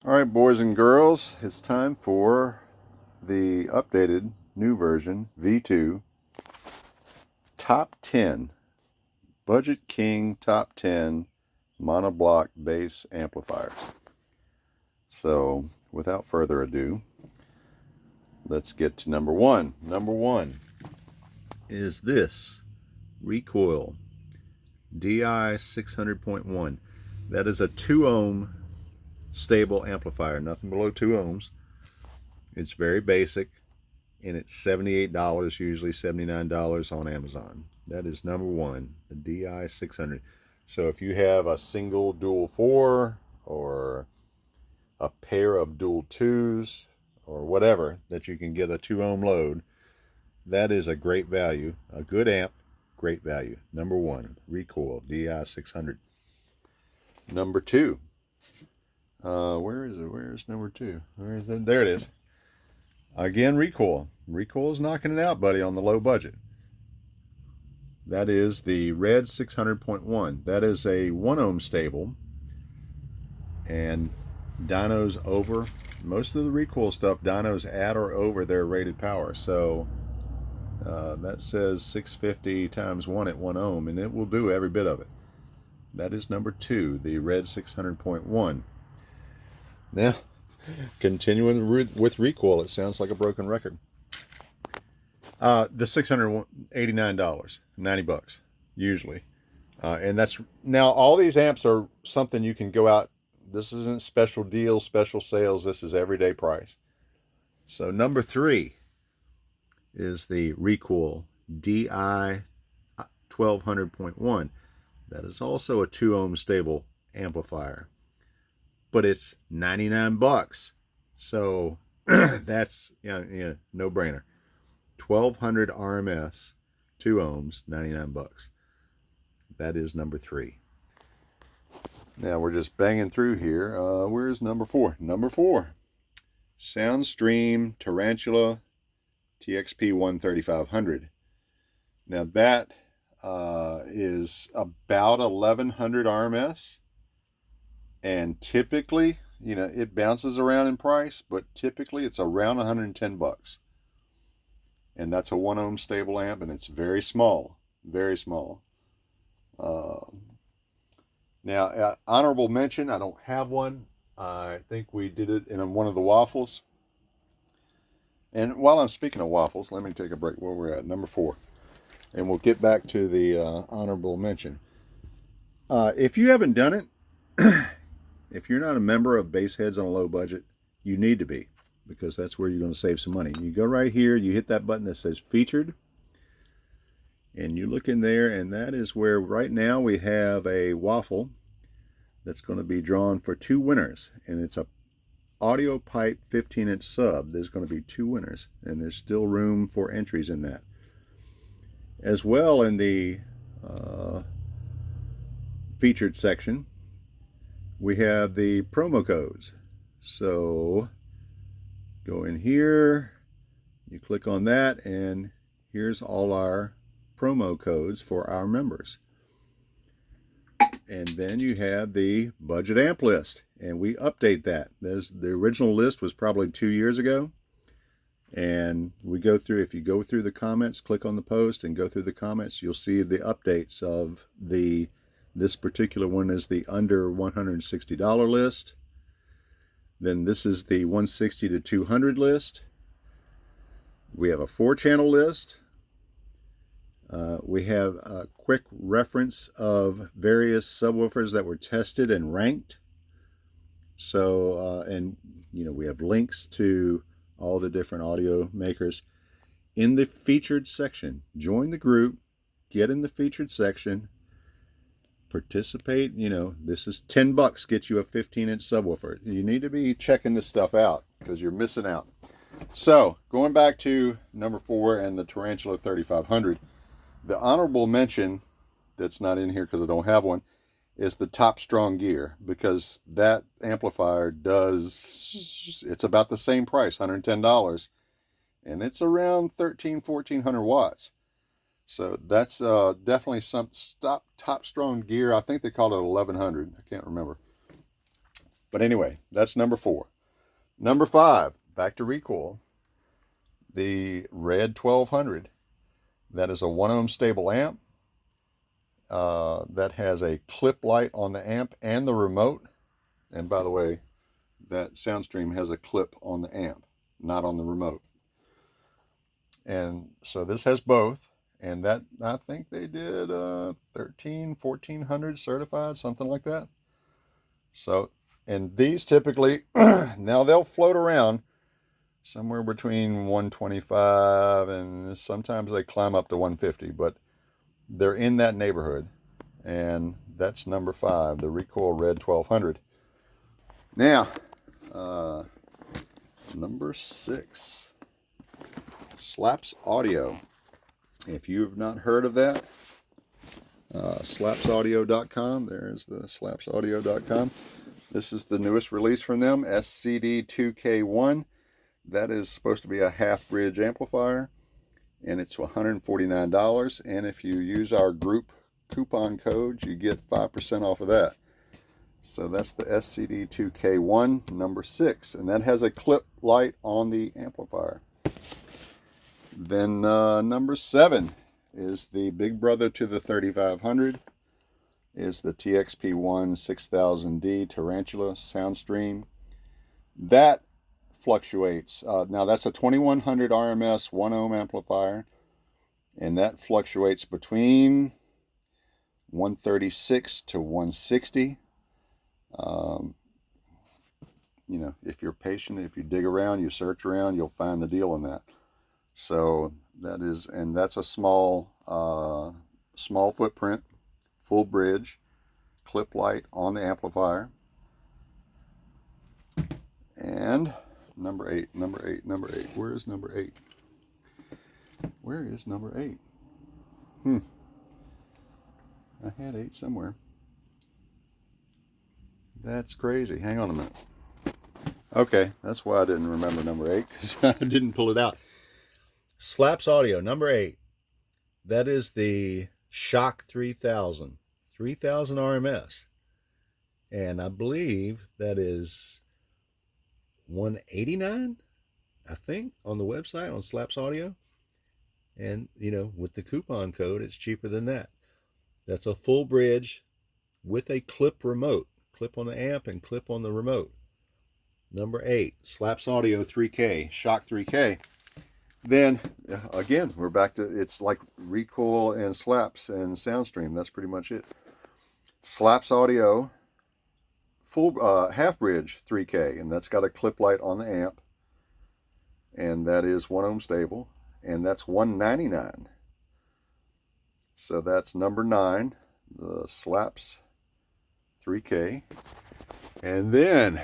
All right, boys and girls, it's time for the updated new version V2 Top 10 Budget King Top 10 Monoblock Bass Amplifier. So, without further ado, let's get to number one. Number one is this Recoil DI 600.1. That is a 2 ohm stable amplifier, nothing below 2 ohms. It's very basic, and it's $78, usually $79 on Amazon. That is number one, the DI 600. So if you have a single dual 4 or a pair of dual 2s or whatever that you can get a 2 ohm load, that is a great value. A good amp, great value. Number one, Recoil DI 600. Number two, where is it? Where's number two? Where is it? There it is. Again, Recoil. Recoil is knocking it out, buddy, on the low budget. That is the Red 600.1. That is a 1 ohm stable. And dynos over, most of the Recoil stuff, dynos at or over their rated power. So that says 650 times 1 at 1 ohm, and it will do every bit of it. That is number two, the Red 600.1. Now, continuing with Recoil, it sounds like a broken record. The $689, $90 usually, and that's now all these amps are something you can go out. This isn't special deals, special sales. This is everyday price. So number three is the Recoil DI 1200.1. That is also a 2 ohm stable amplifier, but it's $99. So that's no brainer. 1200 RMS, 2 ohms, $99. That is number three. Now we're just banging through here. Where's number four? Number four, Soundstream Tarantula TXP 13500. Now that is about 1100 RMS, and typically, it bounces around in price, but typically it's around $110. And that's a 1 ohm stable amp, and it's very small, very small. Now, honorable mention, I don't have one. I think we did it in one of the waffles. And while I'm speaking of waffles, let me take a break where we're at, number four. And we'll get back to the honorable mention. If you haven't done it, if you're not a member of Bassheads on a Low Budget, you need to be, because that's where you're going to save some money. You go right here, you hit that button that says Featured, and you look in there, and that is where right now we have a waffle that's going to be drawn for 2 winners, and it's a audio pipe 15-inch sub. There's going to be 2 winners, and there's still room for entries in that. As well, in the featured section, we have the promo codes. So go in here, you click on that, and here's all our promo codes for our members. And then you have the budget amp list, and we update that. The original list was probably 2 years ago, and we go through, if you go through the comments, click on the post and go through the comments, you'll see the updates of this particular one is the under $160 list. Then this is the 160 to 200 list. We have a 4-channel list. We have a quick reference of various subwoofers that were tested and ranked. So, and we have links to all the different audio makers in the featured section. Join the group, get in the featured section, participate. This is $10, get you a 15-inch subwoofer. You need to be checking this stuff out because you're missing out. So going back to number four and the Tarantula 3500, the honorable mention that's not in here because I don't have one is the Top Strong Gear, because that amplifier it's about the same price, $110, and it's around 1,400 watts. So that's definitely some Top Strong Gear. I think they call it 1100. I can't remember. But anyway, that's number 4. Number 5, back to recoil. The Red 1200. That is a 1 ohm stable amp. That has a clip light on the amp and the remote. And by the way, that Soundstream has a clip on the amp, not on the remote. And so this has both. And that, I think they did 1400 certified, something like that. So, and these typically, now they'll float around somewhere between 125 and sometimes they climb up to 150, but they're in that neighborhood. And that's number 5, the Recoil Red 1200. Now, number 6, Slaps Audio. If you have not heard of that, slapsaudio.com. There's the slapsaudio.com. This is the newest release from them, SCD2K1. That is supposed to be a half bridge amplifier, and it's $149. And if you use our group coupon code, you get 5% off of that. So that's the SCD2K1 number 6, and that has a clip light on the amplifier. Then number 7 is the big brother to the 3500, is the TXP1 6000D Tarantula Soundstream. That fluctuates. Now that's a 2100 RMS 1 ohm amplifier, and that fluctuates between 136 to 160. You know, if you're patient, if you dig around, you search around, you'll find the deal on that. So that is, and that's a small footprint, full bridge, clip light on the amplifier. And number 8. Where is number 8? Where is number 8? I had 8 somewhere. That's crazy. Hang on a minute. Okay, that's why I didn't remember number 8, because I didn't pull it out. Slaps Audio, number 8. That is the Shock 3000 RMS. And I believe that is $189, I think, on the website, on Slaps Audio. And, you know, with the coupon code, it's cheaper than that. That's a full bridge with a clip remote. Clip on the amp and clip on the remote. Number 8, Slaps Audio 3K, Shock 3K. Then, again, we're back to, it's like Recoil and Slaps and Soundstream. That's pretty much it. Slaps Audio, full half bridge 3K, and that's got a clip light on the amp. And that is 1 ohm stable, and that's $199. So that's number 9, the Slaps 3K. And then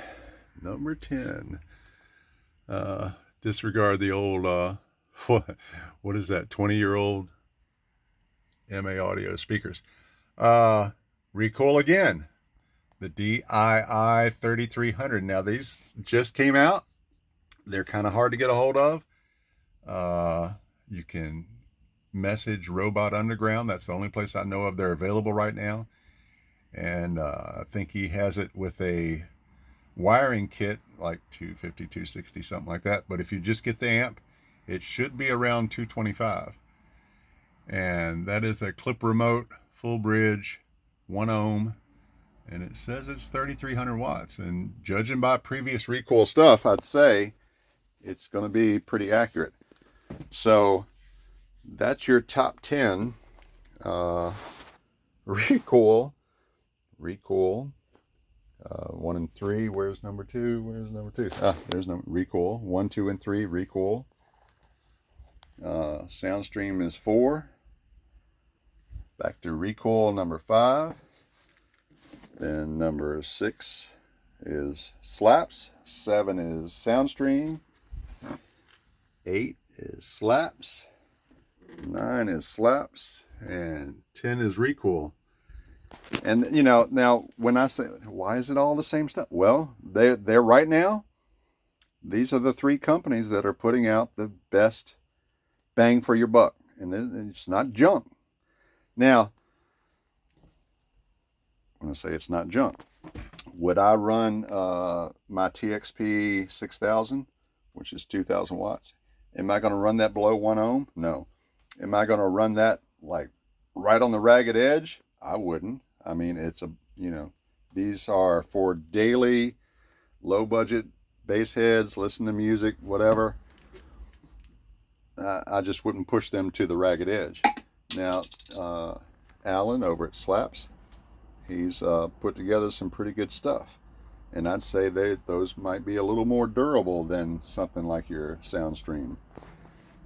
number 10, disregard the old what is that, 20-year-old MA audio speakers. Recoil again, the DII 3300. Now these just came out. They're kind of hard to get a hold of. You can message Robot Underground. That's the only place I know of they're available right now. And I think he has it with a wiring kit, like 250, 260, something like that. But if you just get the amp, it should be around 225. And that is a clip remote, full bridge, 1 ohm. And it says it's 3,300 watts. And judging by previous Recoil stuff, I'd say it's going to be pretty accurate. So that's your top 10 Recoil. 1 and 3. Where's number 2? Where's number 2? There's number Recoil. 1, 2, and 3 Recoil. Soundstream is 4. Back to Recoil, number 5. Then number 6 is Slaps. 7 is Soundstream. 8 is Slaps. 9 is Slaps. And 10 is Recoil. And, you know, now when I say, why is it all the same stuff? Well, they're right now, these are the 3 companies that are putting out the best bang for your buck. And it's not junk. Now, when I say it's not junk, Would I run my TXP 6000, which is 2000 watts? Am I going to run that below 1 ohm? No. Am I going to run that like right on the ragged edge? I wouldn't. I mean, it's a, these are for daily, low budget bass heads, listen to music, whatever. I just wouldn't push them to the ragged edge. Now, Alan over at Slaps, he's put together some pretty good stuff. And I'd say those might be a little more durable than something like your Soundstream.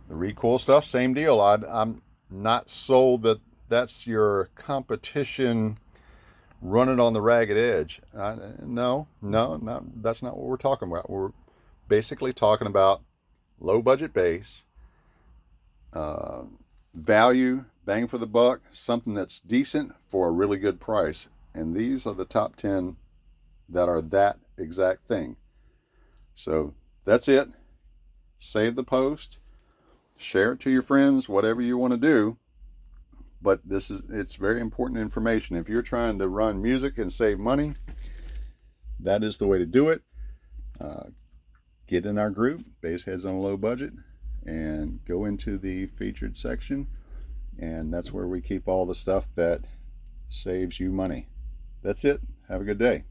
The recoil stuff, same deal. I'm not sold that that's your competition running on the ragged edge. No, that's not what we're talking about. We're basically talking about low budget bass, value, bang for the buck, something that's decent for a really good price. And these are the top 10 that are that exact thing. So that's it. Save the post, share it to your friends, whatever you want to do. But it's very important information. If you're trying to run music and save money, that is the way to do it. Get in our group, Bass Heads on a Low Budget, and go into the featured section. And that's where we keep all the stuff that saves you money. That's it. Have a good day.